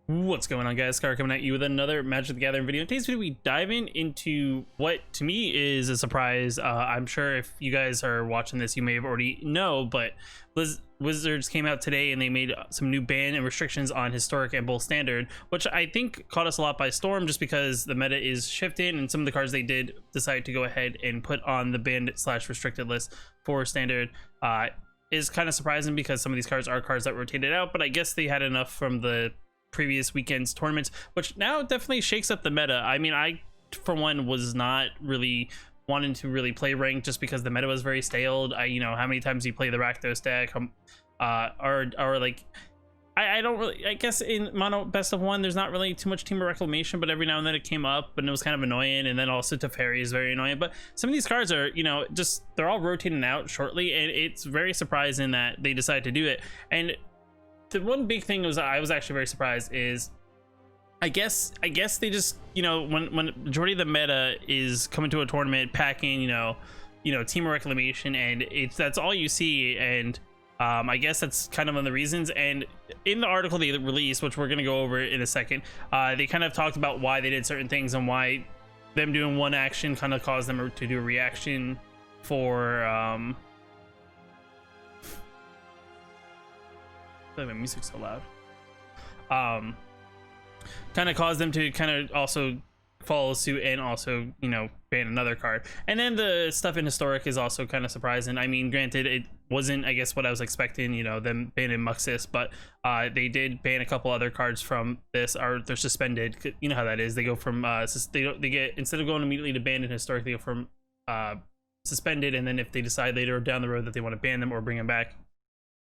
What's going on, guys? Scar coming at you with another Magic the Gathering video. In today's video, we dive into what to me is a surprise. I'm sure if you guys are watching this, you may have already know, but Wizards came out today and they made some new ban and restrictions on Historic and both Standard, which I think caught us a lot by storm just because the meta is shifting and some of the cards they did decide to go ahead and put on the banned / restricted list for Standard is kind of surprising because some of these cards are cards that rotated out, but I guess they had enough from the previous weekend's tournaments, which now definitely shakes up the meta. I mean, I for one was not really wanting to really play ranked just because the meta was very stale. You know, how many times you play the Rakdos deck, or like I don't really, I guess in mono best of one there's not really too much Team of Reclamation, but every now and then it came up and it was kind of annoying. And then also Teferi is very annoying, but some of these cards are, you know, just they're all rotating out shortly, and it's very surprising that they decided to do it. And the one big thing was I was actually very surprised is I guess they just, you know, when majority of the meta is coming to a tournament packing, you know, Team of Reclamation, and that's all you see. And I guess that's kind of one of the reasons. And in the article they released, which we're going to go over in a second, they kind of talked about why they did certain things and why them doing one action kind of caused them to do a reaction for my music's so loud. Kind of caused them to kind of also follow suit and also, you know, ban another card. And then the stuff in Historic is also kind of surprising. I mean, granted, it wasn't, I guess, what I was expecting, you know, them banning Muxus, but they did ban a couple other cards from this, or they're suspended. You know how that is. They go from they get, instead of going immediately to ban in Historic, they go from suspended, and then if they decide later down the road that they want to ban them or bring them back,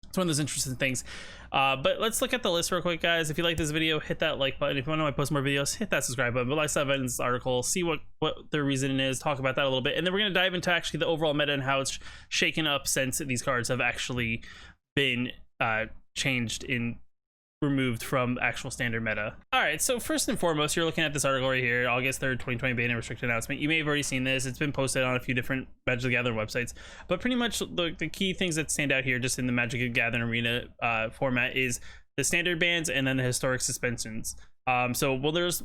it's one of those interesting things. But let's look at the list real quick, guys. If you like this video, hit that like button. If you want to know I post more videos, hit that subscribe button. But like I said in this article, see what their reasoning is, talk about that a little bit, and then we're going to dive into actually the overall meta and how it's shaken up since these cards have actually been changed in removed from actual Standard meta. All right, so first and foremost, you're looking at this article right here, August 3rd, 2020 ban and restricted announcement. You may have already seen this. It's been posted on a few different Magic the Gathering websites, but pretty much the key things that stand out here just in the Magic the Gathering Arena format is the Standard bans and then the Historic suspensions. So Wilderness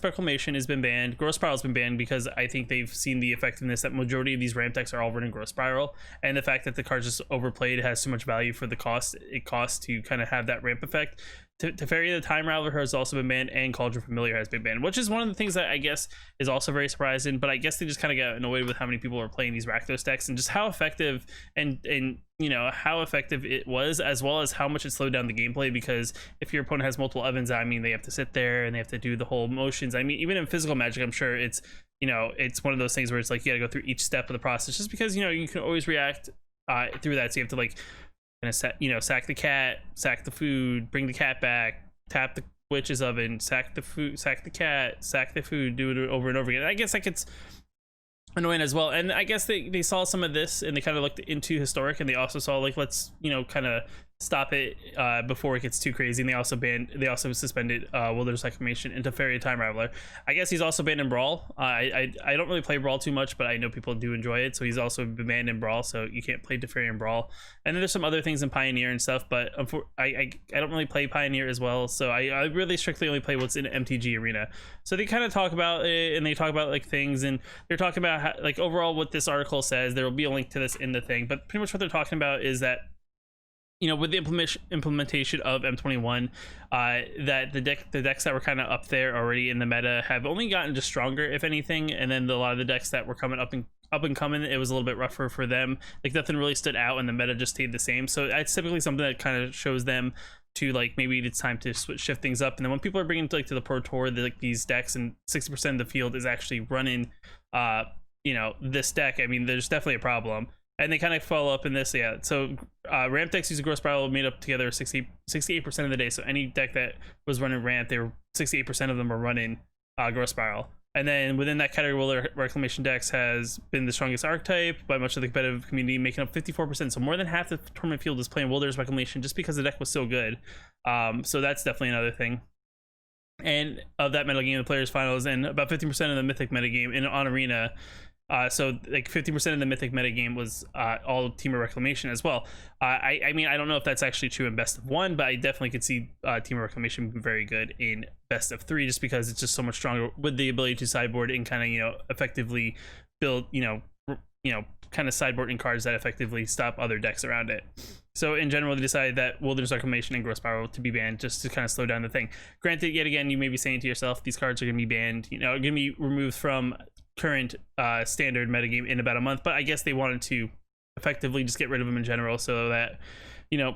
Reclamation has been banned. Growth Spiral has been banned because I think they've seen the effectiveness that majority of these ramp decks are all running Growth Spiral, and the fact that the card's just overplayed has so much value for the cost it costs to kind of have that ramp effect. Teferi the Time Raveler has also been banned, and Cauldron Familiar has been banned, which is one of the things that I guess is also very surprising. But I guess they just kind of got annoyed with how many people are playing these Rakdos decks and just how effective and you know how effective it was, as well as how much it slowed down the gameplay. Because if your opponent has multiple Evans, I mean, they have to sit there and they have to do the whole motions. I mean, even in physical Magic, I'm sure it's, you know, it's one of those things where it's like you got to go through each step of the process, just because, you know, you can always react through that. So you have to like sack the cat, sack the food, bring the cat back, tap the witch's oven, sack the food, sack the cat, sack the food, do it over and over again. I guess like it's annoying as well. And I guess they saw some of this and they kind of looked into Historic, and they also saw like, let's, you know, kind of stop it before it gets too crazy. And they also suspended Wilderness Reclamation and Teferi Time Raveler. I guess he's also banned in Brawl. I don't really play Brawl too much, but I know people do enjoy it, so he's also been banned in Brawl, so you can't play Teferi in Brawl. And then there's some other things in Pioneer and stuff, but I don't really play Pioneer as well, so I really strictly only play what's in MTG Arena. So they kind of talk about it, and they talk about like things, and they're talking about how, like, overall what this article says. There will be a link to this in the thing, but pretty much what they're talking about is that, you know, with the implementation of M21, that the decks that were kind of up there already in the meta have only gotten just stronger, if anything. And then a lot of the decks that were coming up and coming, it was a little bit rougher for them. Like nothing really stood out, and the meta just stayed the same. So it's typically something that kind of shows them to like, maybe it's time to shift things up. And then when people are bringing to the Pro Tour, like these decks, and 60% of the field is actually running, you know, this deck, I mean, there's definitely a problem. And they kind of follow up in this, yeah. So ramp decks using Growth Spiral made up together 68% of the day. So any deck that was running ramp, they were 68% of them were running Growth Spiral. And then within that category, Reclamation decks has been the strongest archetype by much of the competitive community, making up 54%. So more than half the tournament field is playing Wilderness Reclamation just because the deck was so good. So that's definitely another thing. And of that meta game, the Players Finals, and about 15% of the Mythic metagame on Arena So like 50% of the Mythic metagame was all Team of Reclamation as well. I mean, I don't know if that's actually true in best of 1, but I definitely could see Team of Reclamation being very good in best of 3, just because it's just so much stronger with the ability to sideboard and kind of, you know, effectively build, you know, kind of sideboarding cards that effectively stop other decks around it. So in general, they decided that Wilderness Reclamation and Growth Spiral to be banned, just to kind of slow down the thing. Granted, yet again, you may be saying to yourself, these cards are going to be banned, you know, going to be removed from current standard metagame in about a month, but I guess they wanted to effectively just get rid of them in general, so that, you know,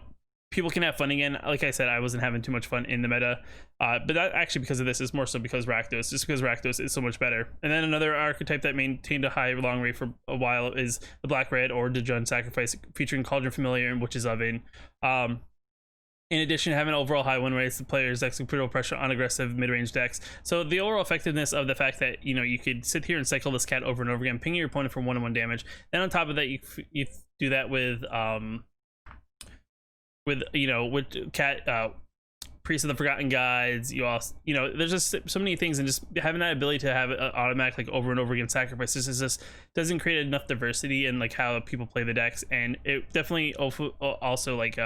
people can have fun again. Like I said, I wasn't having too much fun in the meta, but that actually, because of this, is more so because Rakdos, just because Rakdos is so much better. And then another archetype that maintained a high long rate for a while is the Black Red or Dejun Sacrifice, featuring Cauldron Familiar and Witch's Oven. In addition to having overall high win rates, the players exert critical pressure on aggressive mid-range decks. So the overall effectiveness of the fact that, you know, you could sit here and cycle this cat over and over again, pinging your opponent for 1-on-1 damage. Then on top of that, you do that with you know, with cat Priest of the Forgotten Guides. You also, you know, there's just so many things, and just having that ability to have automatic, like, over and over again sacrifices is just doesn't create enough diversity in like how people play the decks. And it definitely also like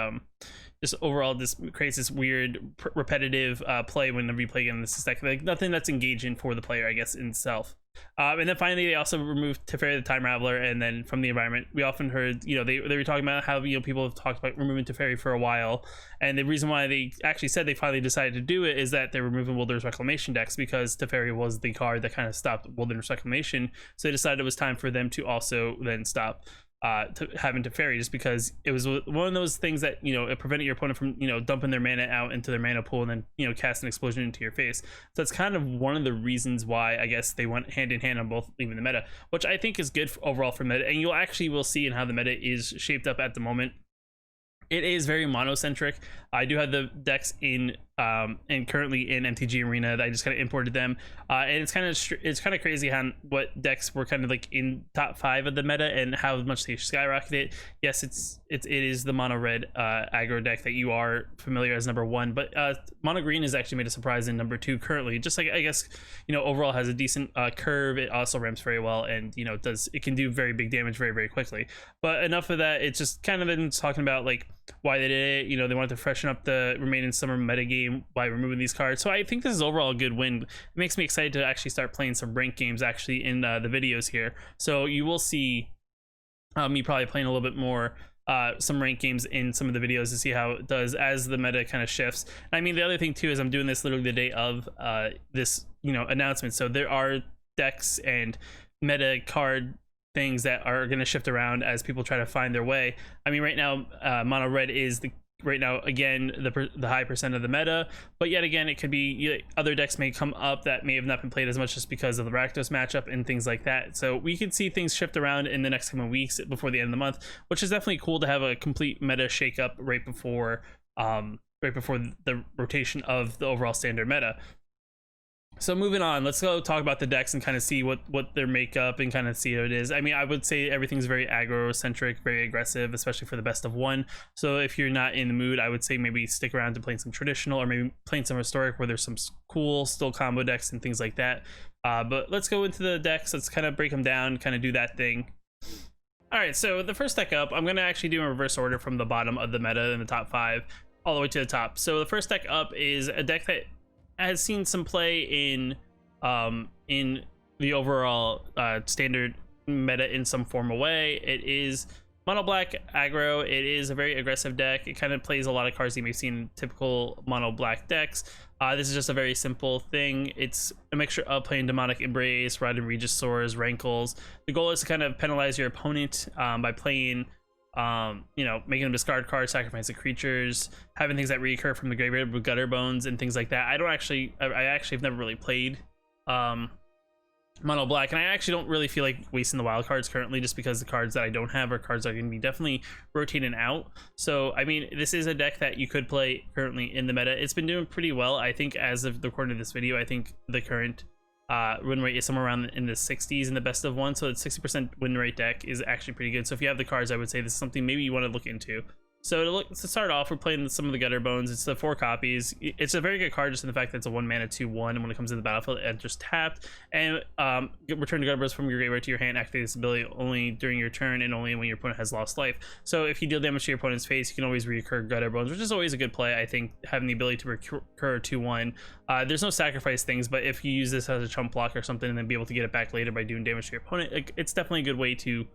just overall this creates this weird repetitive play whenever you play against this deck, like nothing that's engaging for the player, I guess, in itself. And then finally, they also removed Teferi the Time Raveler, and then from the environment, we often heard, you know, they were talking about how, you know, people have talked about removing Teferi for a while, and the reason why they actually said they finally decided to do it is that they're removing Wilderness Reclamation decks, because Teferi was the card that kind of stopped Wilderness Reclamation, so they decided it was time for them to also then stop having Teferi, just because it was one of those things that, you know, it prevented your opponent from, you know, dumping their mana out into their mana pool and then, you know, cast an explosion into your face. So that's kind of one of the reasons why I guess they went hand in hand on both leaving the meta, which I think is good overall for meta. And you'll actually will see in how the meta is shaped up at the moment. It is very monocentric. I do have the decks in and currently in MTG Arena that I just kind of imported them, and it's kind of crazy how what decks were kind of like in top 5 of the meta and how much they skyrocketed. Yes, it is the mono red aggro deck that you are familiar as number 1, but mono green has actually made a surprise in number 2 currently. Just like, I guess, you know, overall has a decent curve. It also ramps very well, and, you know, it can do very big damage very, very quickly. But enough of that. It's just kind of been talking about like why they did it. You know, they wanted to freshen up the remaining summer metagame by removing these cards. So I think this is overall a good win. It makes me excited to actually start playing some ranked games actually in the videos here. So you will see me probably playing a little bit more some ranked games in some of the videos to see how it does as the meta kind of shifts. I mean, the other thing too is I'm doing this literally the day of this, you know, announcement. So there are decks and meta card things that are going to shift around as people try to find their way. I mean, right now mono red is right now again the high percent of the meta, but yet again it could be other decks may come up that may have not been played as much just because of the Rakdos matchup and things like that. So we could see things shift around in the next coming weeks before the end of the month, which is definitely cool to have a complete meta shakeup right before the rotation of the overall standard meta. So moving on, let's go talk about the decks and kind of see what their makeup and kind of see how it is. I mean, I would say everything's very aggro-centric, very aggressive, especially for the best of 1. So if you're not in the mood, I would say maybe stick around to playing some traditional or maybe playing some historic where there's some cool still combo decks and things like that. But let's go into the decks. Let's kind of break them down, kind of do that thing. All right, so the first deck up, I'm going to actually do in reverse order from the bottom of the meta in the top 5 all the way to the top. So the first deck up is a deck that has seen some play in the overall standard meta in some form of way. It is mono black aggro. It is a very aggressive deck. It kind of plays a lot of cards you may see in typical mono black decks. This is just a very simple thing. It's a mixture of playing Demonic Embrace, Rod and Regisaurs, Rankles. The goal is to kind of penalize your opponent by playing you know, making them discard cards, sacrificing creatures, having things that reoccur from the graveyard with Gutter Bones and things like that. I actually have never really played mono black, and I actually don't really feel like wasting the wild cards currently, just because the cards that I don't have are cards that are going to be definitely rotating out. So I mean, this is a deck that you could play currently in the meta. It's been doing pretty well, I think, as of the recording of this video. I think the current win rate is somewhere around in the 60s in the best of 1, so the 60% win rate deck is actually pretty good. So if you have the cards, I would say this is something maybe you want to look into. So to start off, we're playing some of the Gutter Bones. It's the 4 copies. It's a very good card just in the fact that it's a 1 mana 2/1, and when it comes into the battlefield, it enters tapped. And return the Gutter Bones from your graveyard to your hand. Activate this ability only during your turn and only when your opponent has lost life. So if you deal damage to your opponent's face, you can always recur Gutter Bones, which is always a good play. I think having the ability to recur 2/1. There's no sacrifice things, but if you use this as a chump block or something and then be able to get it back later by doing damage to your opponent, it's definitely a good way to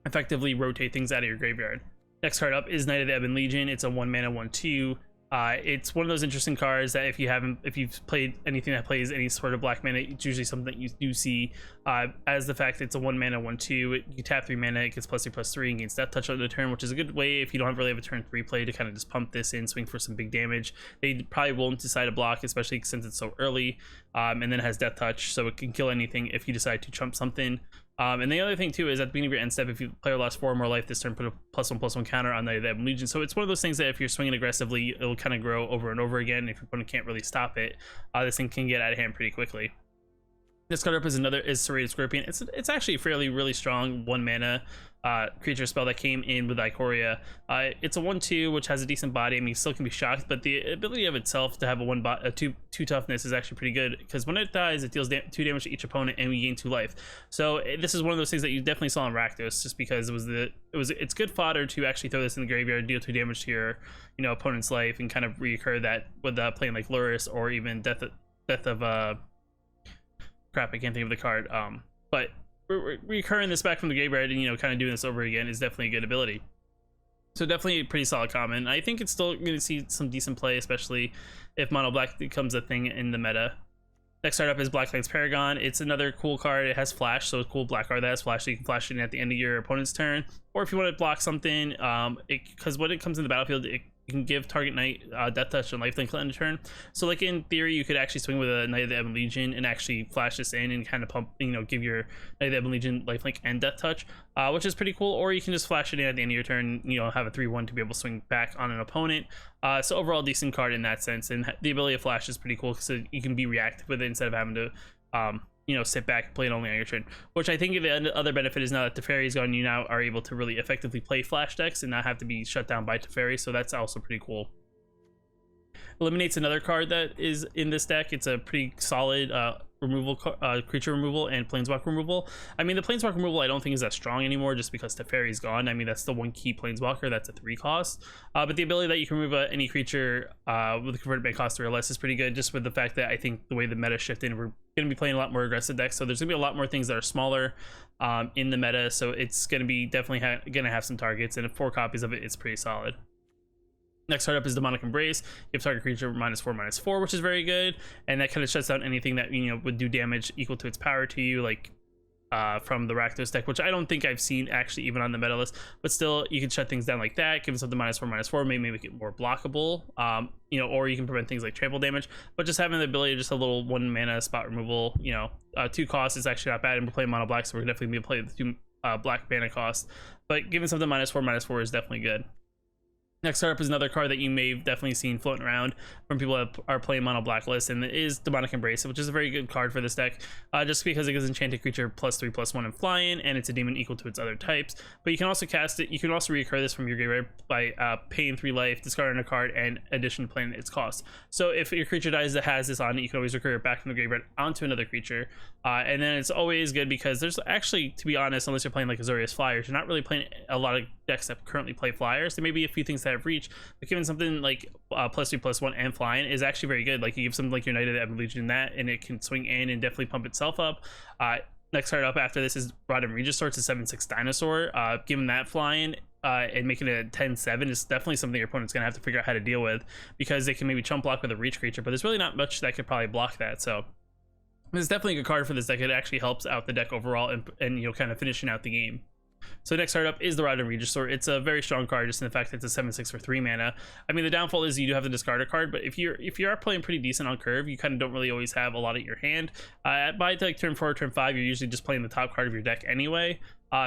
effectively rotate things out of your graveyard. Next card up is Knight of the Ebon Legion. It's a 1 mana 1/2. It's one of those interesting cards that if you've played anything that plays any sort of black mana, it's usually something that you do see. As the fact that it's a 1 mana 1/2, you tap 3 mana, it gets +3/+3 and gains Death Touch on the turn, which is a good way if you don't really have a turn 3 play to kind of just pump this in, swing for some big damage. They probably won't decide to block, especially since it's so early, and then it has Death Touch, so it can kill anything if you decide to chump something. And the other thing too is at the beginning of your end step, if you player lost 4 or more life this turn, put a +1/+1 counter on the Ebon Legion. So it's one of those things that if you're swinging aggressively, it'll kind of grow over and over again. If your opponent can't really stop it, this thing can get out of hand pretty quickly. This card up is Serrated Scorpion. It's actually a fairly really strong 1 mana creature spell that came in with Ikoria. It's a 1/2 which has a decent body. I mean, it still can be shocked, but the ability of itself to have a 2 toughness is actually pretty good, because when it dies, it deals 2 damage to each opponent and we gain 2 life. So this is one of those things that you definitely saw in Rakdos, just because it's good fodder to actually throw this in the graveyard, deal 2 damage to your opponent's life, and kind of reoccur that with playing like Luris or even Death of crap, I can't think of the card. But recurring this back from the graveyard and kind of doing this over again is definitely a good ability. So definitely a pretty solid common. I think it's still going to see some decent play, especially if mono black becomes a thing in the meta. Next card up is Blacklight's Paragon. It's another cool card. It has flash, so it's a cool black card that has flash, so you can flash it in at the end of your opponent's turn. Or if you want to block something, because when it comes in the battlefield, you can give target knight Death Touch and lifelink till end of turn. So like in theory, you could actually swing with a Knight of the Ebon Legion and actually flash this in and kind of pump, give your Knight of the Ebon Legion lifelink and Death Touch, which is pretty cool. Or you can just flash it in at the end of your turn, have a 3/1 to be able to swing back on an opponent. So overall, decent card in that sense, and the ability of flash is pretty cool because you can be reactive with it instead of having to sit back and play it only on your turn. Which I think the other benefit is now that Teferi is gone, you now are able to really effectively play flash decks and not have to be shut down by Teferi, so that's also pretty cool. Eliminates another card that is in this deck. It's a pretty solid removal, creature removal and planeswalk removal. I mean, the planeswalk removal I don't think is that strong anymore just because Teferi's gone. I mean, that's the one key planeswalker, that's a 3 cost. But the ability that you can remove any creature with a converted mana cost 3 or less is pretty good, just with the fact that I think the way the meta shifted, we're going to be playing a lot more aggressive decks, so there's going to be a lot more things that are smaller in the meta, so it's going to be definitely going to have some targets, and 4 copies of it, it's pretty solid. Next card up is Demonic Embrace. You have target creature -4/-4, which is very good, and that kind of shuts down anything that would do damage equal to its power to you, like from the Rakdos deck, which I don't think I've seen actually even on the meta list, but still you can shut things down like that, give something -4/-4, maybe make it more blockable, or you can prevent things like trample damage. But just having the ability of just a little 1 mana spot removal, 2 costs is actually not bad, and we're playing mono black, so we're definitely gonna play the 2 black mana cost, but giving something -4/-4 is definitely good. Next card up is another card that you may have definitely seen floating around from people that are playing mono black list, and it is Demonic Embrace, which is a very good card for this deck, just because it gives enchanted creature +3/+1 and flying, and it's a demon equal to its other types. But you can also cast it. You can also recur this from your graveyard by paying 3 life, discarding a card, and addition playing its cost. So if your creature dies that has this on it, you can always recur it back from the graveyard onto another creature, and then it's always good because there's actually, to be honest, unless you're playing like Azorius Flyers, you're not really playing a lot of decks that currently play Flyers. There may be a few things that have reach, but giving something like +3/+1 and flying is actually very good. Like you give something like your Knight of the Ebon Legion that, and it can swing in and definitely pump itself up. Next card up after this is Rodham Regisaur. It's a 7/6 dinosaur. Given that flying and making it a 10/7 is definitely something your opponent's gonna have to figure out how to deal with, because they can maybe chump block with a reach creature, but there's really not much that could probably block that. So it's definitely a good card for this deck. It actually helps out the deck overall and kind of finishing out the game. So next card up is the Rodham Regisaur. It's a very strong card just in the fact that it's a 7/6 for 3 mana. I mean, the downfall is you do have to discard a card, but if you are playing pretty decent on curve, you kind of don't really always have a lot at your hand. By like turn 4 or turn 5, you're usually just playing the top card of your deck anyway.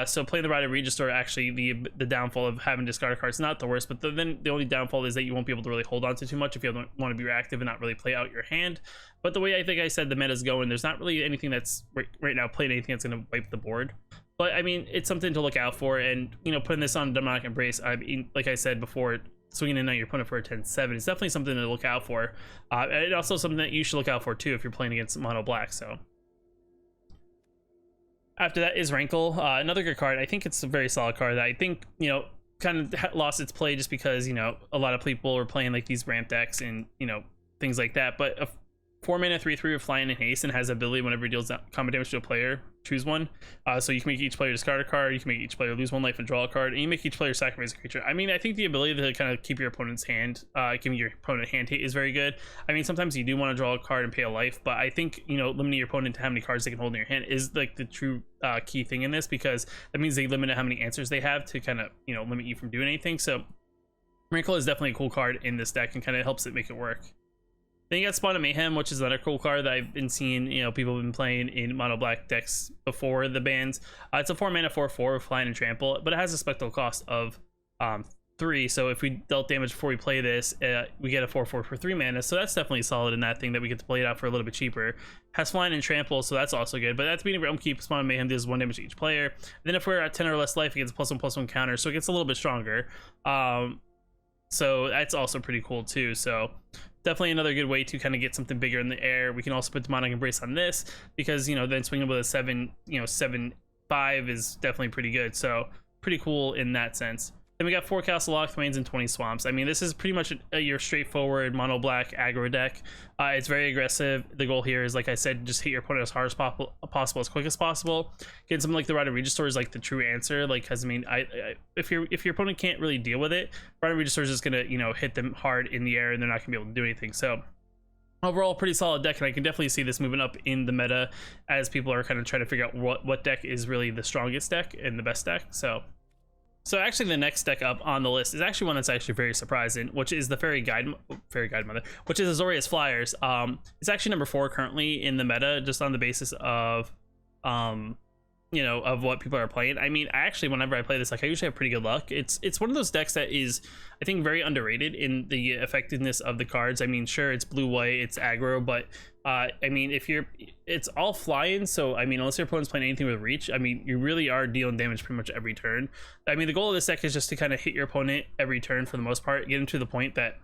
So playing the Rodham Regisaur, actually the downfall of having discarded cards is not the worst, but then the only downfall is that you won't be able to really hold on to too much if you don't want to be reactive and not really play out your hand. But the way I think I said the meta's going, there's not really anything that's right now playing anything that's going to wipe the board. But I mean, it's something to look out for, and you know, putting this on Demonic Embrace, I mean, like I said before, swinging in on your opponent for a 10-7 is definitely something to look out for. And also something that you should look out for too if you're playing against mono black. So after that is Rankle, another good card. I think it's a very solid card that I think, you know, kind of lost its play just because, you know, a lot of people were playing like these ramp decks and, you know, things like that. But a 4-mana 3/3 with flying and haste, and has the ability whenever it deals combat damage to a player, choose one. So you can make each player discard a card, you can make each player lose 1 life and draw a card, and you make each player sacrifice a creature. I mean, I think the ability to kind of keep your opponent's hand, giving your opponent hand hate is very good. I mean, sometimes you do want to draw a card and pay a life, but I think, you know, limiting your opponent to how many cards they can hold in your hand is like the true key thing in this, because that means they limit how many answers they have to kind of, you know, limit you from doing anything. So Wrinkle is definitely a cool card in this deck and kind of helps it make it work. Then you got Spawn of Mayhem, which is another cool card that I've been seeing, you know, people have been playing in mono black decks before the bans. It's a 4-mana 4/4 with flying and trample, but it has a spectral cost of 3. So if we dealt damage before we play this, we get a 4/4 for 3 mana. So that's definitely solid in that thing, that we get to play it out for a little bit cheaper. Has flying and trample, so that's also good. But that's being a realm keep. Spawn of Mayhem does 1 damage to each player. And then if we're at 10 or less life, it gets a +1/+1 counter, so it gets a little bit stronger. So that's also pretty cool too. So definitely another good way to kind of get something bigger in the air. We can also put Demonic Embrace on this because, you know, then swinging with a 7/5 is definitely pretty good. So pretty cool in that sense. Then we got 4 Castle Lockthwains and 20 Swamps. I mean, this is pretty much your straightforward mono black aggro deck. It's very aggressive. The goal here is, like I said, just hit your opponent as hard as possible, as quick as possible. Getting something like the Rider Regisaur is like the true answer. Like, cause I mean, if your opponent can't really deal with it, Rider Regisaur is just gonna, you know, hit them hard in the air and they're not gonna be able to do anything. So overall, pretty solid deck, and I can definitely see this moving up in the meta as people are kind of trying to figure out what deck is really the strongest deck and the best deck. So actually the next deck up on the list is actually one that's actually very surprising, which is the Fairy Guide Mother, which is Azorius Flyers. It's actually number 4 currently in the meta, just on the basis of, you know, of what people are playing. I mean, whenever I play this, like, I usually have pretty good luck. It's one of those decks that is, I think, very underrated in the effectiveness of the cards. I mean, sure, it's blue-white, it's aggro, but I mean, it's all flying, so I mean, unless your opponent's playing anything with reach, I mean, you really are dealing damage pretty much every turn. I mean, the goal of this deck is just to kind of hit your opponent every turn for the most part, get them to the point that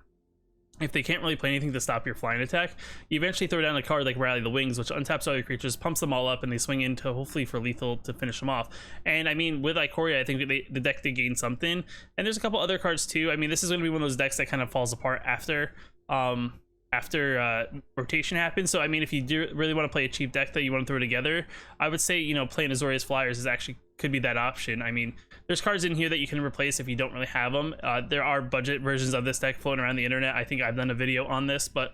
if they can't really play anything to stop your flying attack, you eventually throw down a card like Rally the Wings, which untaps all your creatures, pumps them all up, and they swing into, hopefully for lethal, to finish them off. And I mean, with Ikoria, I think the deck did gain something. And there's a couple other cards too. I mean, this is going to be one of those decks that kind of falls apart after rotation happens. So I mean, if you do really want to play a cheap deck that you want to throw together, I would say, you know, playing Azorius Flyers is actually could be that option. I mean, there's cards in here that you can replace if you don't really have them. There are budget versions of this deck floating around the internet. I think I've done a video on this, but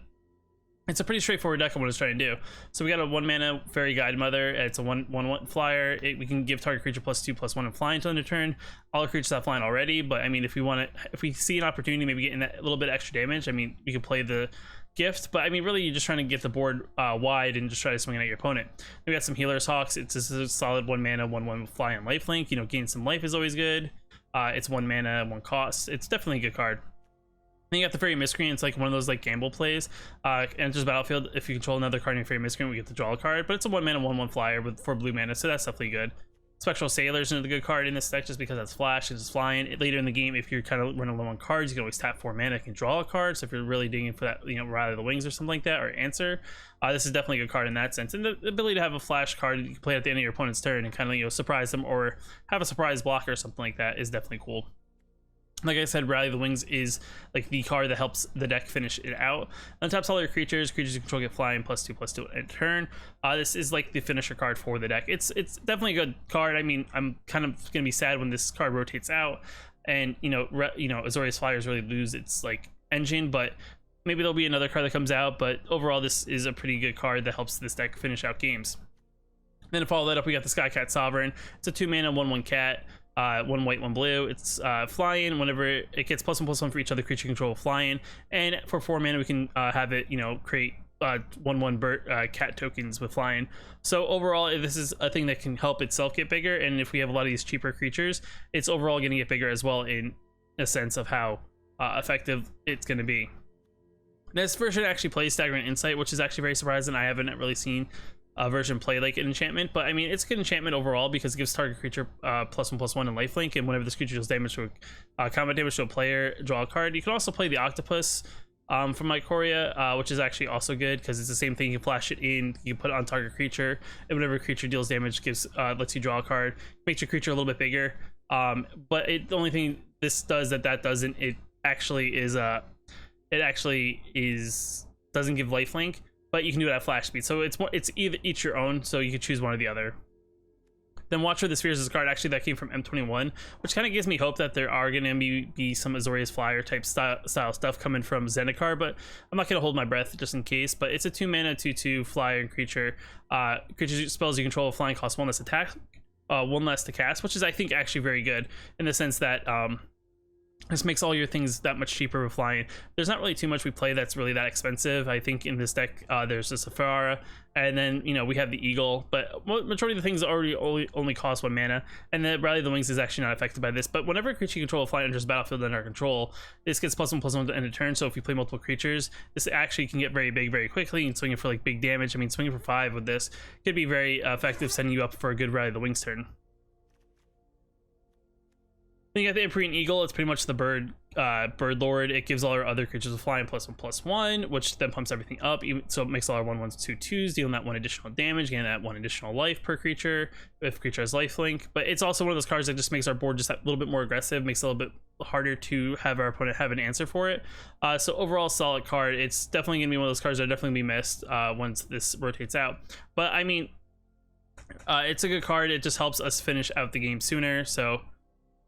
it's a pretty straightforward deck on what it's trying to do. So we got a 1-mana Fairy Guide Mother. It's a 1/1 flyer. We can give target creature +2/+1 and fly until end of turn. All the creatures have flying already, but I mean, if we see an opportunity, maybe getting that little bit extra damage, I mean, we could play the gift, but I mean, really, you're just trying to get the board wide and just try to swing it at your opponent. We got some Healer's Hawks. It's just a solid 1-mana 1/1 fly and lifelink. You know, gain some life is always good. It's 1 mana, 1 cost. It's definitely a good card. Then you got the Fairy Miscreant. It's like one of those like gamble plays. Enters battlefield. If you control another card in your Fairy Miscreant, we get to draw a card. But it's a 1-mana 1/1 flyer with 4 blue mana, so that's definitely good. Spectral Sailor's another good card in this deck just because that's flash, it's flying. Later in the game, if you're kind of running low on cards, you can always tap 4 mana and draw a card. So if you're really digging for that, you know, Rally the Wings or something like that, or Answer, this is definitely a good card in that sense. And the ability to have a flash card you can play at the end of your opponent's turn and kind of, you know, surprise them or have a surprise blocker or something like that is definitely cool. Like I said, Rally the Wings is like the card that helps the deck finish it out. Untaps all your creatures you control get flying +2/+2 at turn. This is like the finisher card for the deck. It's definitely a good card. I mean, I'm kind of gonna be sad when this card rotates out, and you know, Azorius Flyers really lose its like engine, but maybe there'll be another card that comes out. But overall, this is a pretty good card that helps this deck finish out games. Then to follow that up, we got the Skycat Sovereign. It's a 2-mana 1/1 cat. 1 white, 1 blue. It's flying. Whenever it gets +1/+1 for each other creature control flying, and for 4 mana we can have it, you know, create 1/1 cat tokens with flying. So overall, this is a thing that can help itself get bigger, and if we have a lot of these cheaper creatures, it's overall going to get bigger as well in a sense of how effective it's going to be. This version actually plays Staggering Insight, which is actually very surprising. I haven't really seen version play like an enchantment, but I mean it's a good enchantment overall because it gives target creature +1/+1 in lifelink, and whenever this creature deals damage to combat damage to a player, draw a card. You can also play the octopus from Mycoria, which is actually also good because it's the same thing. You can flash it in, you put it on target creature, and whenever creature deals damage, gives lets you draw a card, makes your creature a little bit bigger. But the only thing this does that doesn't, it actually doesn't give lifelink, but you can do it at flash speed. So it's either each your own, so you can choose one or the other. Then Watcher the Spheres is a card actually that came from M21, which kind of gives me hope that there are going to be some Azorius Flyer type style stuff coming from Zendikar, but I'm not going to hold my breath just in case. But it's a 2-mana 2/2 flyer and creature. Creature spells you control flying cost 1 less attack, 1 less to cast, which is I think actually very good in the sense that this makes all your things that much cheaper with flying. There's not really too much we play that's really that expensive. I think in this deck there's the Safara, and then we have the Eagle, but majority of the things already only cost 1 mana, and then Rally the Wings is actually not affected by this. But whenever a creature you control fly enters the battlefield under control, this gets +1/+1 to end of turn. So if you play multiple creatures, this actually can get very big very quickly and swing it for like big damage. I mean, swinging for 5 with this could be very effective, setting you up for a good Rally the Wings turn. Then you got the Empyrean Eagle. It's pretty much the bird lord. It gives all our other creatures a flying +1/+1, which then pumps everything up. So it makes all our 1/1s 2/2s, dealing that 1 additional damage, getting that 1 additional life per creature if creature has lifelink. But it's also one of those cards that just makes our board just a little bit more aggressive, makes it a little bit harder to have our opponent have an answer for it. So overall, solid card. It's definitely gonna be one of those cards that are definitely gonna be missed once this rotates out. But I mean, it's a good card. It just helps us finish out the game sooner. So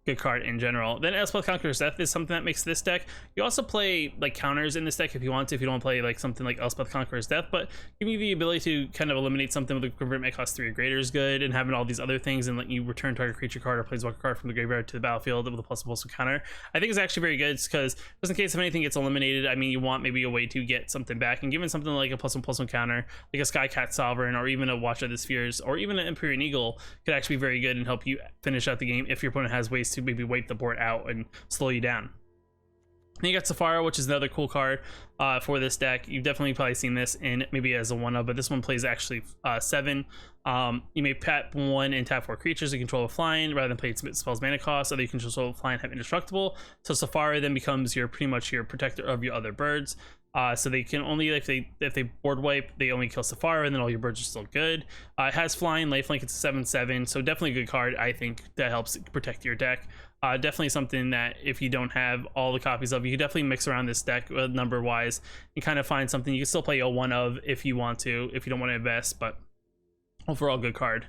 good card in general. Then Elspeth Conqueror's Death is something that makes this deck. You also play like counters in this deck if you want to, if you don't want to play like something like Elspeth Conqueror's Death, but giving you the ability to kind of eliminate something with a convert mana cost 3 or greater is good, and having all these other things and letting you return target creature card or planeswalker card from the graveyard to the battlefield with a +1/+1 counter, I think is actually very good, because just in case if anything gets eliminated, I mean, you want maybe a way to get something back, and given something like a +1/+1 counter, like a Skycat Sovereign or even a Watch of the Spheres or even an Empyrean Eagle could actually be very good and help you finish out the game if your opponent has ways to maybe wipe the board out and slow you down. Then you got Safara, which is another cool card for this deck. You've definitely probably seen this in maybe as a 1-of, but this one plays actually 7. You may tap 1 and tap 4 creatures that control a flying rather than play spells mana cost. Other you can control flying and have indestructible. So Safara then becomes pretty much your protector of your other birds. So they can only, if they board wipe, they only kill Safara, and then all your birds are still good. It has flying, lifelink. It's a 7/7, so definitely a good card. I think that helps protect your deck. Definitely something that if you don't have all the copies of, you can definitely mix around this deck number wise and kind of find something. You can still play a 1-of if you want to, if you don't want to invest, but overall good card.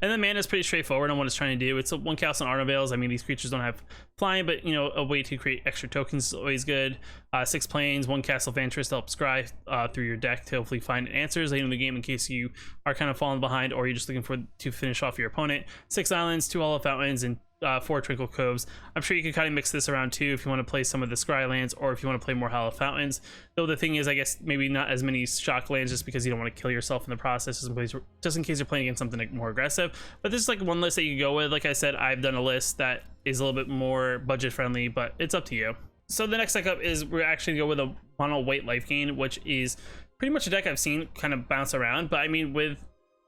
And then mana is pretty straightforward on what it's trying to do. It's a 1 cast on Arnavales. I mean, these creatures don't have flying, but a way to create extra tokens is always good. 6 planes, 1 Castle Vantress to help scry through your deck to hopefully find answers later in the game in case you are kind of falling behind or you're just looking to finish off your opponent. 6 islands, 2 Hollow Fountains, and 4 Twinkle Coves. I'm sure you can kind of mix this around too if you want to play some of the Scry lands or if you want to play more Hollow Fountains. Though the thing is, I guess maybe not as many shock lands just because you don't want to kill yourself in the process, just in case you're playing against something like more aggressive. But this is like one list that you can go with. Like I said, I've done a list that is a little bit more budget friendly, but it's up to you. So the next deck up is we're actually going to go with a mono white life gain, which is pretty much a deck I've seen kind of bounce around. But I mean, with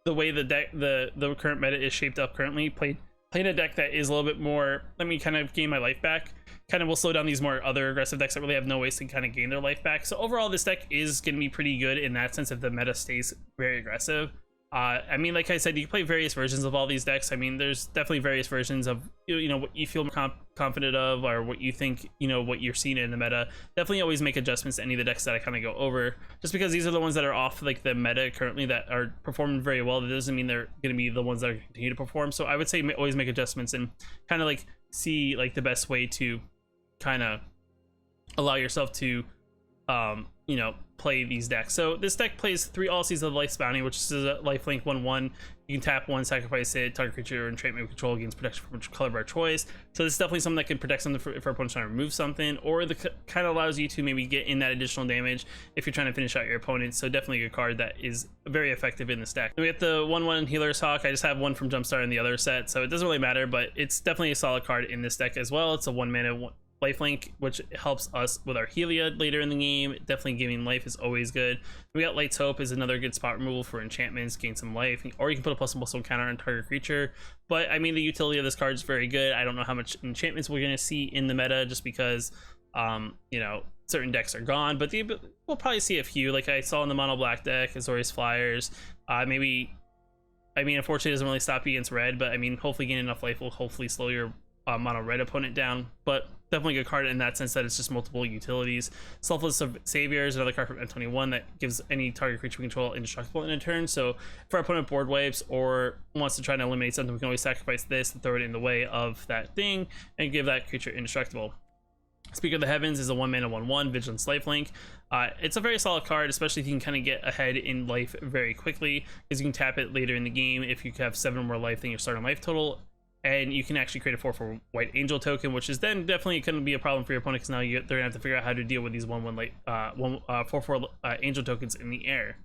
the way the deck, the current meta is shaped up currently, playing a deck that is a little bit more, let me kind of gain my life back, kind of will slow down these more other aggressive decks that really have no ways to kind of gain their life back. So overall, this deck is going to be pretty good in that sense if the meta stays very aggressive. I mean, like I said, you can play various versions of all these decks. I mean, there's definitely various versions of what you feel confident of, or what you think what you're seeing in the meta. Definitely always make adjustments to any of the decks that I kind of go over, just because these are the ones that are off like the meta currently that are performing very well. That doesn't mean they're going to be the ones that are going to continue to perform. So I would say always make adjustments and kind of like see like the best way to kind of allow yourself to play these decks. So this deck plays 3 All Seas of Life's Bounty, which is a lifelink 1/1. You can tap 1, sacrifice it, target creature or enchantment with control gains protection from color of our choice. So this is definitely something that can protect something if our opponent's trying to remove something, or the kind of allows you to maybe get in that additional damage if you're trying to finish out your opponent. So definitely a good card that is very effective in this deck. Then we have the 1/1 Healer's Hawk. I just have 1 from Jumpstart in the other set, so it doesn't really matter, but it's definitely a solid card in this deck as well. It's a 1 mana lifelink, which helps us with our Heliod later in the game. Definitely giving life is always good. We got Light's Hope is another good spot removal for enchantments, gain some life, or you can put a +1/+1 counter on target creature. But I mean, the utility of this card is very good. I don't know how much enchantments we're going to see in the meta, just because you know, certain decks are gone, but we'll probably see a few. Like I saw in the mono black deck, Azorius Flyers, maybe. I mean, unfortunately, it doesn't really stop you against red, but I mean, hopefully gaining enough life will hopefully slow your mono red opponent down. But definitely a good card in that sense that it's just multiple utilities. Selfless Savior is another card from M21 that gives any target creature we control indestructible in a turn. So if our opponent board wipes or wants to try to eliminate something, we can always sacrifice this and throw it in the way of that thing and give that creature indestructible. Speaker of the Heavens is a 1-mana 1/1 Vigilance lifelink. It's a very solid card, especially if you can kind of get ahead in life very quickly, because you can tap it later in the game if you have 7 or more life than your starting life total, and you can actually create a 4/4 White Angel token, which is then definitely going to be a problem for your opponent, because now they're going to have to figure out how to deal with these 1/1 4/4 Angel tokens in the air.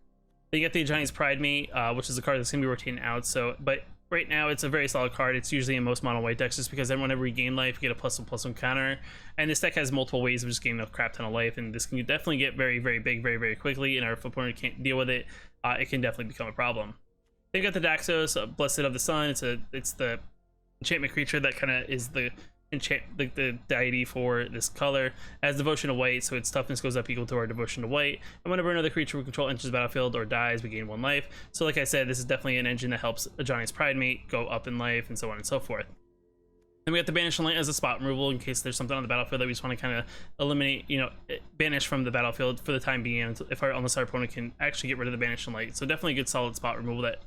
Then you get the Ajani's Pridemate, which is a card that's going to be rotating out. So, but right now it's a very solid card. It's usually in most mono white decks, just because then whenever you gain life, you get a +1/+1 counter, and this deck has multiple ways of just gaining a crap ton of life, and this can definitely get very, very big very, very quickly, and our opponent can't deal with it. It can definitely become a problem. Then you got the Daxos, Blessed of the Sun. It's the enchantment creature that kind of is the the deity for this color. As Devotion to White, so its toughness goes up equal to our Devotion to White, and whenever another creature we control enters the battlefield or dies, we gain 1 life. So like I said, this is definitely an engine that helps Ajani's Pridemate go up in life, and so on and so forth. Then we got the Banish Light as a spot removal in case there's something on the battlefield that we just want to kind of eliminate, you know, banish from the battlefield for the time being, unless our opponent can actually get rid of the Banish Light. So definitely a good solid spot removal that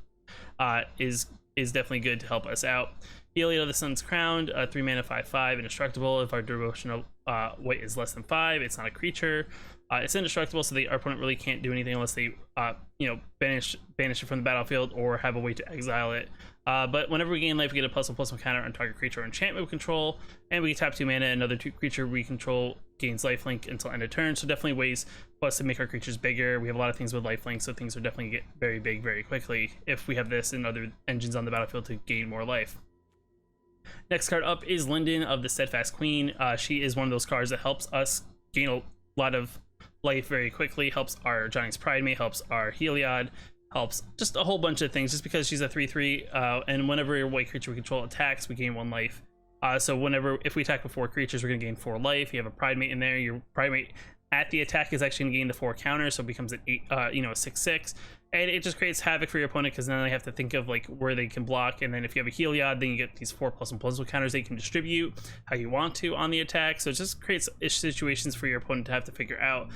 is definitely good to help us out. Heliod of the Sun's Crowned, 3-mana 5/5, indestructible. If our Devotion of White is less than 5, it's not a creature. It's indestructible, so our opponent really can't do anything unless they, you know, banish it from the battlefield or have a way to exile it. But whenever we gain life, we get a +1/+1 counter on target creature or enchantment we control, and we tap 2 mana. Another creature we control gains lifelink until end of turn. So definitely ways for us to make our creatures bigger. We have a lot of things with lifelink, so things are definitely get very big very quickly if we have this and other engines on the battlefield to gain more life. Next card up is Linden of the Steadfast Queen. She is one of those cards that helps us gain a lot of life very quickly, helps our Ajani's Pridemate, helps our Heliod, helps just a whole bunch of things, just because she's a 3/3, and whenever your white creature we control attacks, we gain 1 life. So if we attack with 4 creatures, we're going to gain 4 life. You have a Pridemate in there. Your Pridemate at the attack is actually going to gain the 4 counters, so it becomes an 8, you know, a 6/6, and it just creates havoc for your opponent, because then they have to think of like where they can block. And then if you have a Heliod, then you get these 4 +1/+1 counters they can distribute how you want to on the attack. So it just creates situations for your opponent to have to figure out.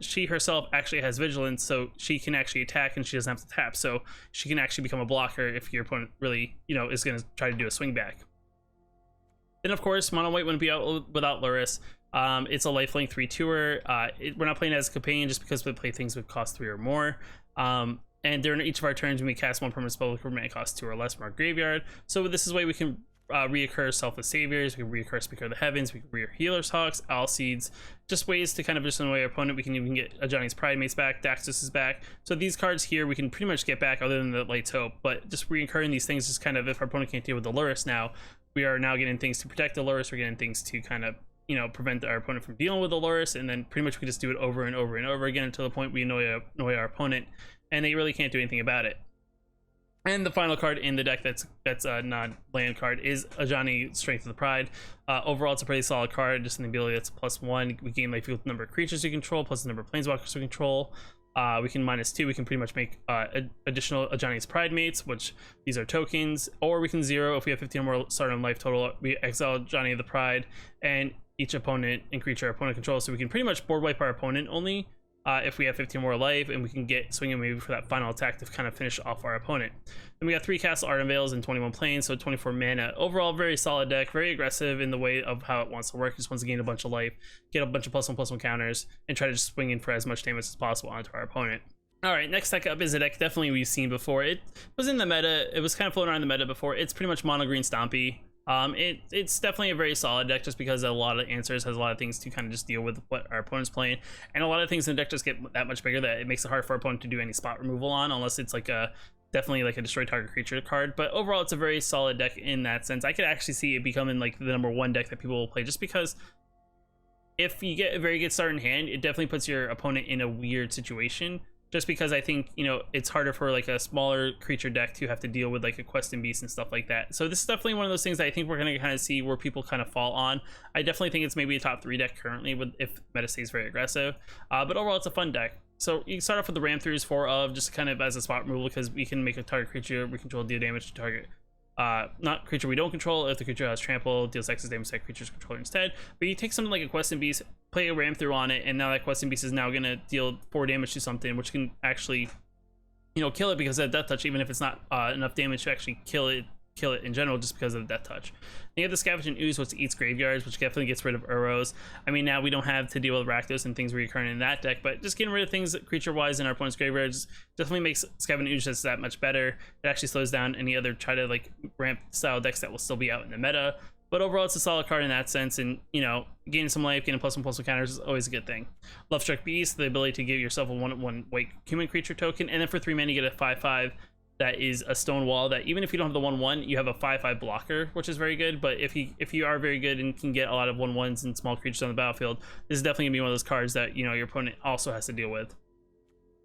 She herself actually has vigilance, so she can actually attack and she doesn't have to tap, so she can actually become a blocker if your opponent really, you know, is going to try to do a swing back. Then of course mono white wouldn't be out without Lurrus. It's a lifelink 3/2er. We're not playing as a companion just because we play things with cost 3 or more. And during each of our turns, we may cast 1 permanent spell with permanent cost 2 or less from our graveyard. So this is a way we can reoccur Selfless Saviors, we can reoccur Speaker of the Heavens, we can reoccur Healer's Hawks, Owl Seeds, just ways to kind of just annoy our opponent. We can even get Ajani's Pridemates back, Daxos is back. So these cards here we can pretty much get back other than the Light's Hope, but just reoccurring these things just kind of, if our opponent can't deal with the Lurrus now, we are now getting things to protect the Lurrus, we're getting things to kind of, you know, prevent our opponent from dealing with the Lurrus, and then pretty much we just do it over and over and over again until the point we annoy our opponent, and they really can't do anything about it. And the final card in the deck that's a non-land card is Ajani, Strength of the Pride. Overall, it's a pretty solid card, just an ability that's +1. We gain life equal to the number of creatures you control, plus the number of planeswalkers we control. We can -2, we can pretty much make additional Ajani's Pridemates, which these are tokens, or we can 0 if we have 15 or more starting life total. We exile Ajani of the Pride, and each opponent and creature our opponent controls, so we can pretty much board wipe our opponent only if we have 15 more life, and we can get swinging maybe for that final attack to kind of finish off our opponent. Then we got 3 Castle Ardent Veils and 21 Plains, so 24 mana. Overall, very solid deck, very aggressive in the way of how it wants to work. Just wants to gain a bunch of life, get a bunch of +1/+1 counters, and try to just swing in for as much damage as possible onto our opponent. All right, next deck up is a deck definitely we've seen before. It was in the meta, it was kind of floating around the meta before. It's pretty much mono green Stompy. It's definitely a very solid deck, just because a lot of answers, has a lot of things to kind of just deal with what our opponent's playing, and a lot of things in the deck just get that much bigger that it makes it hard for our opponent to do any spot removal on, unless it's like a definitely like a destroy target creature card. But overall, it's a very solid deck in that sense. I could actually see it becoming like the #1 deck that people will play, just because if you get a very good start in hand, it definitely puts your opponent in a weird situation. Just because I think, you know, it's harder for like a smaller creature deck to have to deal with like a Quest and Beast and stuff like that. So this is definitely one of those things that I think we're going to kind of see where people kind of fall on. I definitely think it's maybe a top 3 deck currently with if meta stays very aggressive. But overall, it's a fun deck. So you can start off with the ram throughs 4 of, just kind of as a spot removal, because we can make a target creature we control deal damage to target not creature we don't control. If the creature has trample, deals X damage to that creature's controller instead. But you take something like a Quest and Beast, play a ram through on it, and now that Quest and Beast is now going to deal 4 damage to something, which can actually, you know, kill it because of death touch, even if it's not enough damage to actually kill it in general, just because of the death touch. Then you have the Scavenging Ooze, which eats graveyards, which definitely gets rid of Uros. I mean, now we don't have to deal with Rakdos and things recurring in that deck, but just getting rid of things creature-wise in our opponent's graveyards definitely makes Scavenging Ooze just that much better. It actually slows down any other try to like ramp style decks that will still be out in the meta. But overall, it's a solid card in that sense, and, you know, gaining some life, getting +1/+1 counters is always a good thing. Lovestruck Beast, the ability to give yourself a 1/1 white human creature token, and then for 3 mana you get a 5/5 that is a stone wall that even if you don't have the 1/1, you have a 5/5 blocker, which is very good. But if you are very good and can get a lot of 1/1s and small creatures on the battlefield, this is definitely gonna be one of those cards that, you know, your opponent also has to deal with.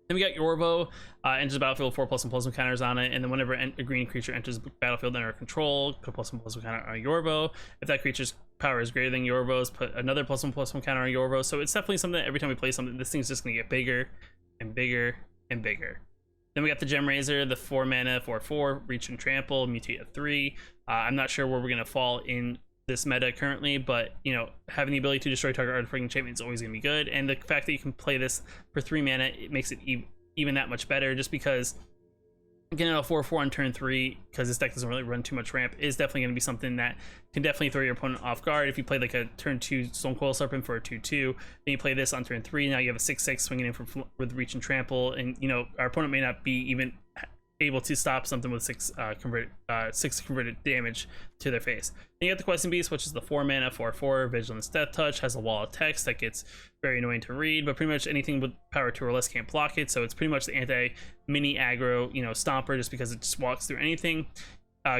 Then we got Yorvo, enters the battlefield, 4 +1/+1 counters on it, and then whenever a green creature enters the battlefield under control, put +1/+1 counter on Yorvo. If that creature's power is greater than Yorvo's, put another +1/+1 counter on Yorvo. So it's definitely something that every time we play something, this thing's just gonna get bigger and bigger and bigger. Then we got the Gem Razor, the 4 mana 4/4, reach and trample, mutate at 3. I'm not sure where we're gonna fall in this meta currently, but, you know, having the ability to destroy target artifact enchantment is always going to be good, and the fact that you can play this for 3 mana, it makes it even that much better, just because getting a 4/4 on turn 3, because this deck doesn't really run too much ramp, is definitely going to be something that can definitely throw your opponent off guard. If you play like a turn 2 Stonecoil Serpent for a 2/2, then you play this on turn 3, now you have a 6/6 swinging in with reach and trample, and, you know, our opponent may not be even able to stop something with 6 converted damage to their face. Then you have the Quest and Beast, which is the 4 mana 4/4 Vigilance Death Touch, has a wall of text that gets very annoying to read, but pretty much anything with power 2 or less can't block it. So it's pretty much the anti mini aggro, you know, stomper, just because it just walks through anything.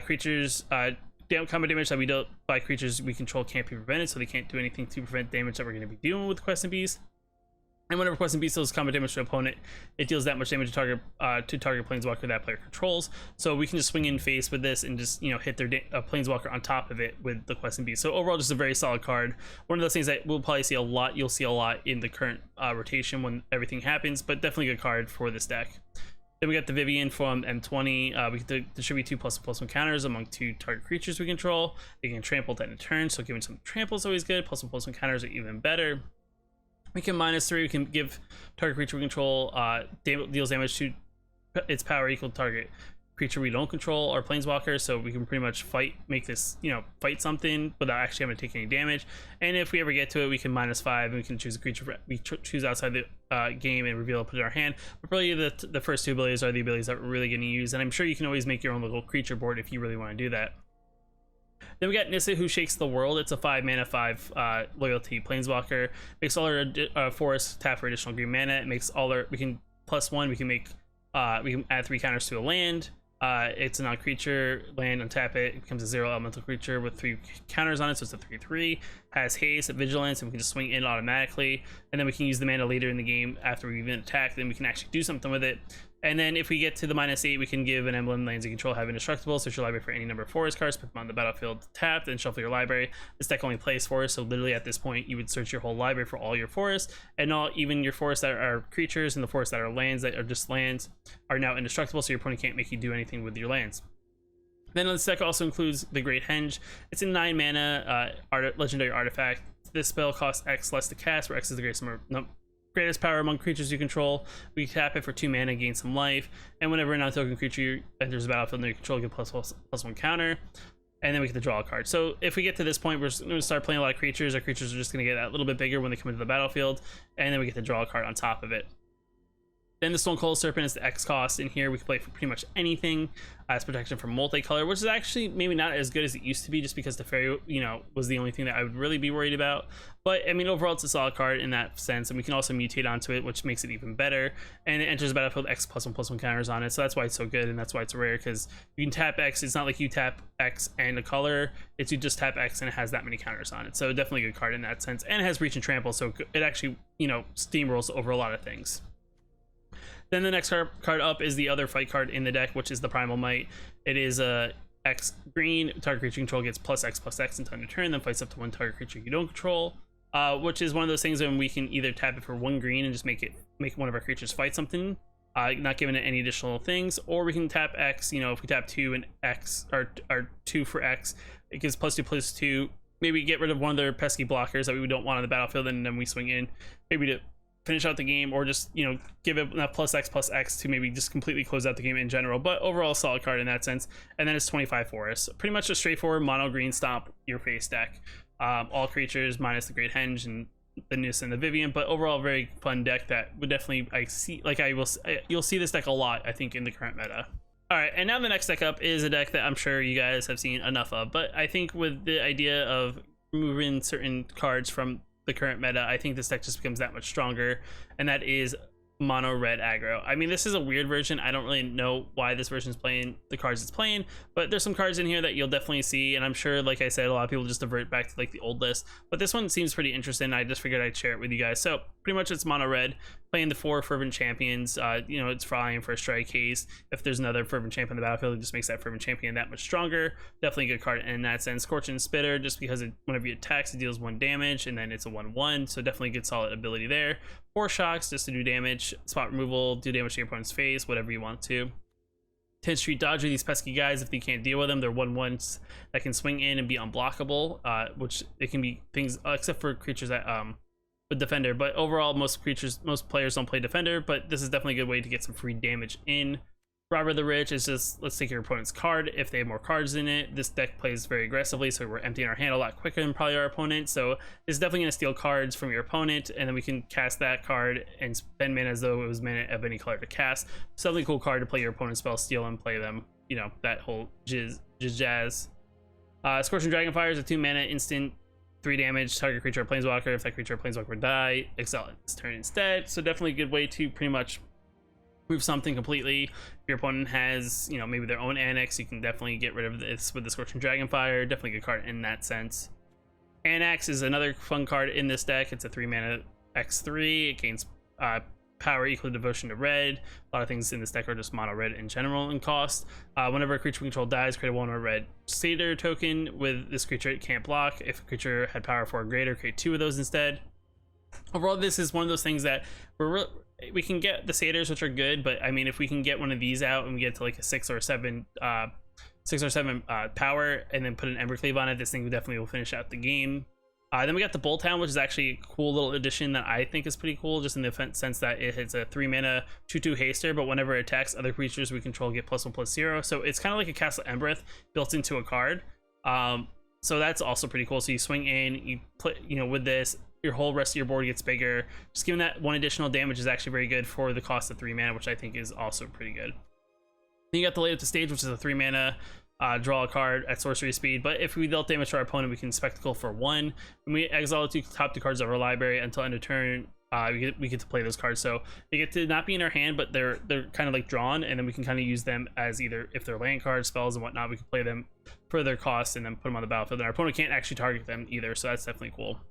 Creatures combat damage that we dealt by creatures we control can't be prevented, so they can't do anything to prevent damage that we're going to be dealing with Quest and Beast. And whenever Quest and Beast deals combat damage to an opponent, it deals that much damage to target planeswalker that player controls. So we can just swing in face with this and just, you know, hit their planeswalker on top of it with the Quest and Beast. So overall, just a very solid card. One of those things that we'll probably see a lot. You'll see a lot in the current rotation when everything happens, but definitely a good card for this deck. Then we got the Vivian from M20. We can distribute 2 +1/+1 counters among 2 target creatures we control. They can trample at a turn, so giving some trample is always good. +1/+1 counters are even better. We can -3, we can give target creature we control deals damage to its power equal to target creature we don't control or planeswalker, so we can pretty much make this, you know, fight something without actually having to take any damage. And if we ever get to it, we can -5 and we can choose a creature we choose outside the game and reveal it, put it in our hand. But really the first 2 abilities are the abilities that we're really going to use, and I'm sure you can always make your own little creature board if you really want to do that. Then we got Nissa, who shakes the world. It's a 5 mana 5 loyalty planeswalker. Makes all our forests tap for additional green mana. It makes all our, we can +1, we can add 3 counters to a land. It's a non-creature land, untap it. It becomes a 0 elemental creature with 3 counters on it, so it's a 3/3. Has haste, vigilance, and we can just swing in automatically. And then we can use the mana later in the game after we've been attacked, then we can actually do something with it. And then if we get to the -8, we can give an emblem lands you control have indestructible. Search your library for any number of forest cards, put them on the battlefield tapped, and shuffle your library. This deck only plays forests, so literally at this point you would search your whole library for all your forests, and all even your forests that are creatures and the forests that are lands that are just lands are now indestructible, so your opponent can't make you do anything with your lands. Then this deck also includes the Great Henge. It's a 9 mana legendary artifact. This spell costs X less to cast, where X is the greatest power among creatures you control. We tap it for 2 mana, gain some life, and whenever a non-token creature enters the battlefield under your control, get +1 counter, and then we get to draw a card. So if we get to this point, we're just going to start playing a lot of creatures. Our creatures are just going to get that little bit bigger when they come into the battlefield, and then we get to draw a card on top of it. Then Then the Stone Cold Serpent is the X cost. In here we can play for pretty much anything as protection from multicolor, which is actually maybe not as good as it used to be, just because the fairy, you know, was the only thing that I would really be worried about. But I mean, overall it's a solid card in that sense, and we can also mutate onto it, which makes it even better. And it enters the battlefield X +1/+1 counters on it, so that's why it's so good, and that's why it's rare, because you can tap X. It's not like you tap X and a color, it's you just tap X and it has that many counters on it. So definitely a good card in that sense, and it has reach and trample, so it actually, you know, steamrolls over a lot of things. Then the next card up is the other fight card in the deck, which is the Primal Might. It is a X green. Target creature you control gets +X/+X until end of turn, then fights up to one target creature you don't control. Which is one of those things when we can either tap it for 1 green and just make one of our creatures fight something, not giving it any additional things, or we can tap X. You know, if we tap 2 and X or 2 for X, it gives +2/+2. Maybe get rid of one of their pesky blockers that we don't want on the battlefield, and then we swing in, maybe to finish out the game, or just, you know, give it enough +X/+X to maybe just completely close out the game in general. But overall, solid card in that sense. And then it's 25 for us. Pretty much a straightforward mono green stomp your face deck. All creatures minus the Great Henge and the Nis and the Vivian, but overall very fun deck that would definitely, you'll see this deck a lot, I think, in the current meta. All right, and now the next deck up is a deck that I'm sure you guys have seen enough of, but I think with the idea of removing certain cards from the current meta, I think this deck just becomes that much stronger, and that is mono red aggro. I mean, this is a weird version. I don't really know why this version is playing the cards it's playing, but there's some cards in here that you'll definitely see, and I'm sure, like I said, a lot of people just divert back to like the old list, but this one seems pretty interesting. I just figured I'd share it with you guys. So pretty much it's mono red, playing the 4 Fervent Champions. You know, it's flying for a strike case. If there's another Fervent Champion on the battlefield, it just makes that Fervent Champion that much stronger. Definitely a good card in that sense. Scorching Spitter, just because whenever you attacks, it deals 1 damage, and then it's a 1/1, so definitely good solid ability there. 4 Shocks just to do damage, spot removal, do damage to your opponent's face, whatever you want to. 10 Street Dodger, these pesky guys, if you can't deal with them, they're 1/1s that can swing in and be unblockable, which it can be things, except for creatures that with Defender, but overall most players don't play Defender, but this is definitely a good way to get some free damage in. Robber the Rich is just, let's take your opponent's card. If they have more cards in it, this deck plays very aggressively, so we're emptying our hand a lot quicker than probably our opponent, so it's definitely going to steal cards from your opponent, and then we can cast that card and spend mana as though it was mana of any color to cast. So definitely a cool card to play your opponent's spell, steal, and play them, you know, that whole jazz. Scorching Dragonfire is a 2 mana instant, 3 damage, target creature or planeswalker. If that creature or planeswalker would die, exile it this turn instead. So definitely a good way to pretty much move something completely. If your opponent has, you know, maybe their own Annex, you can definitely get rid of this with the Scorching Dragonfire. Definitely a good card in that sense. Annex is another fun card in this deck. It's a 3 mana X3. It gains power equal to devotion to red. A lot of things in this deck are just mono red in general in cost. Whenever a creature we control dies, create a 1/1 red satyr token. With this creature, it can't block. If a creature had power 4 or greater, create 2 of those instead. Overall, this is one of those things that we can get the satyrs, which are good, but I mean, if we can get one of these out and we get to like a 6 or 7 power, and then put an Embercleave on it, this thing definitely will finish out the game. Then we got the Bulltown, which is actually a cool little addition that I think is pretty cool, just in the sense that it hits a 3 mana 2/2 haster, but whenever it attacks, other creatures we control get +1/+0. So it's kind of like a Castle Embereth built into a card. So that's also pretty cool. So you swing in, you play, you know, with this, your whole rest of your board gets bigger. Just giving that 1 additional damage is actually very good for the cost of 3 mana, which I think is also pretty good. Then you got the Late Up the Stage, which is a 3 mana. Draw a card at sorcery speed, but if we dealt damage to our opponent, we can Spectacle for 1. When we exile the top 2 cards of our library until end of turn, we get to play those cards. So they get to not be in our hand, but they're kind of like drawn, and then we can kind of use them as either, if they're land cards, spells, and whatnot, we can play them for their cost and then put them on the battlefield. And our opponent can't actually target them either, so that's definitely cool.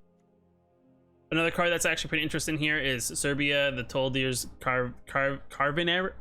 Another card that's actually pretty interesting here is Serbia, the Toldir's Caravaner.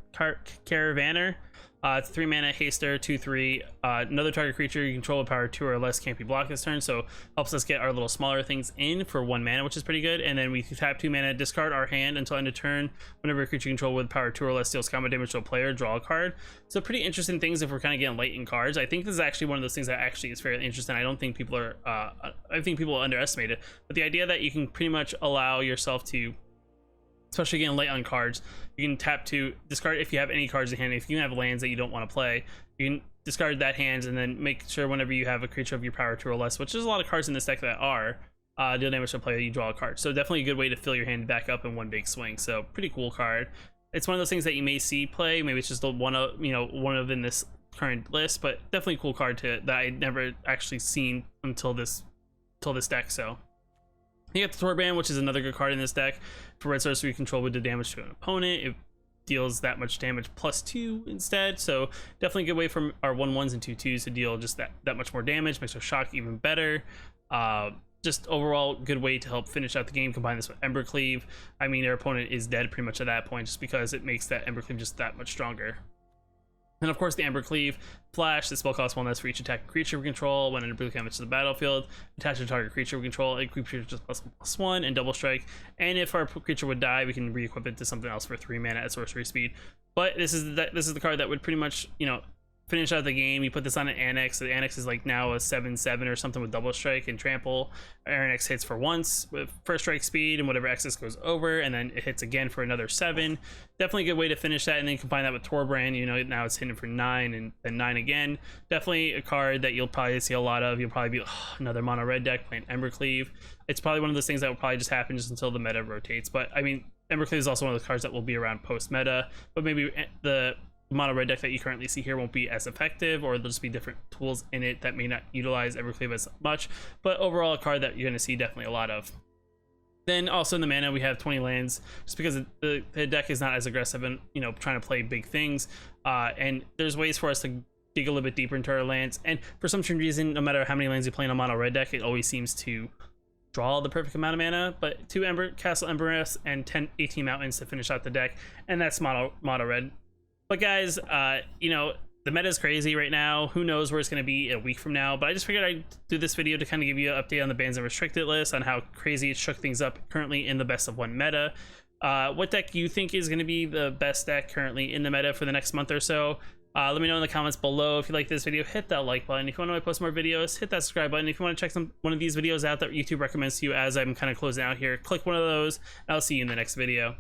It's 3 mana haster, 2/3. Another target creature you control with power 2 or less can't be blocked this turn, so helps us get our little smaller things in for 1 mana, which is pretty good. And then we tap 2 mana, discard our hand until end of turn. Whenever a creature you control with power 2 or less deals combat damage to a player, draw a card. So pretty interesting things if we're kind of getting late in cards. I think this is actually one of those things that actually is fairly interesting. I don't think people are I think people underestimate it, but the idea that you can pretty much allow yourself to, especially getting late on cards, you can tap to discard if you have any cards in hand. If you have lands that you don't want to play, you can discard that hand and then make sure whenever you have a creature of your power 2 or less, which there's a lot of cards in this deck that are, deal damage to a player, you draw a card. So definitely a good way to fill your hand back up in one big swing. So pretty cool card. it's one of those things that you may see play. Maybe it's just the one of, you know, one of in this current list, but definitely a cool card to that I never actually seen until this deck. So you got the Torbran, which is another good card in this deck. For red sorcery control, would do damage to an opponent. It deals that much damage +2 instead. So definitely a good way from our 1/1s and 2/2s to deal just that much more damage. Makes our shock even better. Just overall good way to help finish out the game. Combine this with Embercleave. I mean, their opponent is dead pretty much at that point, just because it makes that Embercleave just that much stronger. And of course, the Embercleave flash. The spell costs 1 less for each attack creature we control. When Embercleave comes to the battlefield, attach to target creature we control. A creature just +1 and double strike. And if our creature would die, we can re-equip it to something else for 3 mana at sorcery speed. But this is the card that would pretty much, you know, finish out the game. You put this on an Annex. The Annex is like now a 7/7 or something with double strike and trample. Annex hits for once with first strike speed, and whatever excess goes over, and then it hits again for another 7. Definitely a good way to finish that, and then combine that with Torbran. You know, now it's hitting for 9 and then 9 again. Definitely a card that you'll probably see a lot of. You'll probably be another mono red deck playing Embercleave. It's probably one of those things that will probably just happen just until the meta rotates. But I mean, Embercleave is also one of those cards that will be around post meta, but maybe the mono red deck that you currently see here won't be as effective, or there'll just be different tools in it that may not utilize Evercleave as much. But overall, a card that you're going to see definitely a lot of. Then also in the mana, we have 20 lands, just because the deck is not as aggressive and, you know, trying to play big things. And there's ways for us to dig a little bit deeper into our lands. And for some strange reason, no matter how many lands you play in a mono red deck, it always seems to draw the perfect amount of mana. But 2 Castle Emberess and 18 mountains to finish out the deck, and that's mono red. But guys, you know, the meta is crazy right now. Who knows where it's going to be a week from now. But I just figured I'd do this video to kind of give you an update on the bans and restricted list, on how crazy it shook things up currently in the best of 1 meta. What deck you think is going to be the best deck currently in the meta for the next month or so? Let me know in the comments below. If you like this video, hit that like button. If you want to post more videos, hit that subscribe button. If you want to check one of these videos out that YouTube recommends to you as I'm kind of closing out here, click one of those, and I'll see you in the next video.